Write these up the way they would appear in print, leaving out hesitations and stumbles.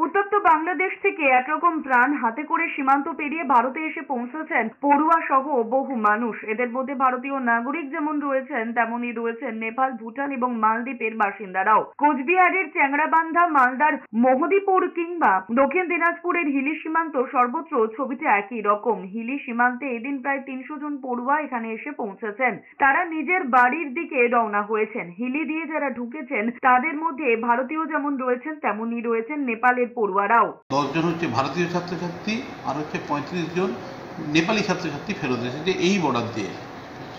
উত্তপ্ত বাংলাদেশ থেকে একরকম প্রাণ হাতে করে সীমান্ত পেরিয়ে ভারতে এসে পৌঁছেছেন পড়ুয়া সহ বহু মানুষ। এদের মধ্যে ভারতীয় নাগরিক যেমন রয়েছেন, তেমনি রয়েছেন নেপাল, ভুটান এবং মালদ্বীপের বাসিন্দারাও। কোচবিহারের চ্যাংড়াবান্ধা, মালদার মোহদীপুর কিংবা দক্ষিণ দিনাজপুরের হিলি সীমান্ত, সর্বত্র ছবিটা একই রকম। হিলি সীমান্তে এদিন প্রায় ৩০০ জন পড়ুয়া এখানে এসে পৌঁছেছেন। তারা নিজের বাড়ির দিকে রওনা হয়েছেন। হিলি দিয়ে যারা ঢুকেছেন তাদের মধ্যে ভারতীয় যেমন রয়েছেন, তেমনি রয়েছেন নেপালের পড়ুয়ারাও। 10 জন হচ্ছে ভারতীয় ছাত্রছাত্রী আর হচ্ছে 35 জন নেপালি ছাত্রছাত্রী ফেরত এসেছে এই বর্ডার দিয়ে।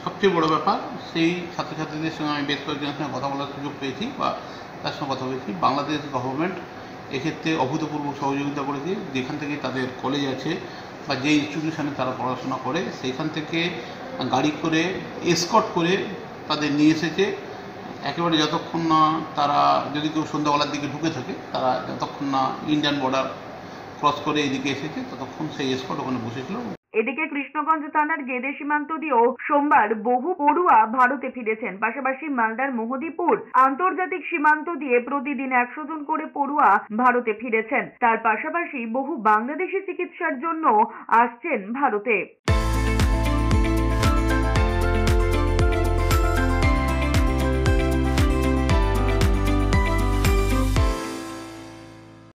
সবচেয়ে বড় ব্যাপার, সেই ছাত্রছাত্রীদের সঙ্গে আমি বেশ কয়েকজনের সঙ্গে কথা বলার সুযোগ পেয়েছি বা তার সঙ্গে কথা বলেছি। বাংলাদেশ গভর্নমেন্ট এক্ষেত্রে অভূতপূর্ব সহযোগিতা করেছে। যেখান থেকে তাদের কলেজ আছে বা যে ইনস্টিটিউশনে তারা পড়াশোনা করে সেইখান থেকে গাড়ি করে এসকর্ট করে তাদের নিয়ে এসেছে। একেবারে যতক্ষণ না তারা, যদি কেউ সন্ধ্যাবেলার দিকে ঢুকে থাকে, তারা যতক্ষণ না ইন্ডিয়ান বর্ডার ক্রস করে এদিকে এসেছে ততক্ষণ সেই এসকর্ট ওখানে বসেছিল। এদিকে কৃষ্ণগঞ্জ থানার গেদে সীমান্ত দিয়েও সোমবার বহু পড়ুয়া ভারতে ফিরেছেন। পাশাপাশি মালদার মোহদীপুর আন্তর্জাতিক সীমান্ত দিয়ে প্রতিদিন 100 জন করে পড়ুয়া ভারতে ফিরেছেন। তার পাশাপাশি বহু বাংলাদেশি চিকিৎসার জন্য আসছেন ভারতে।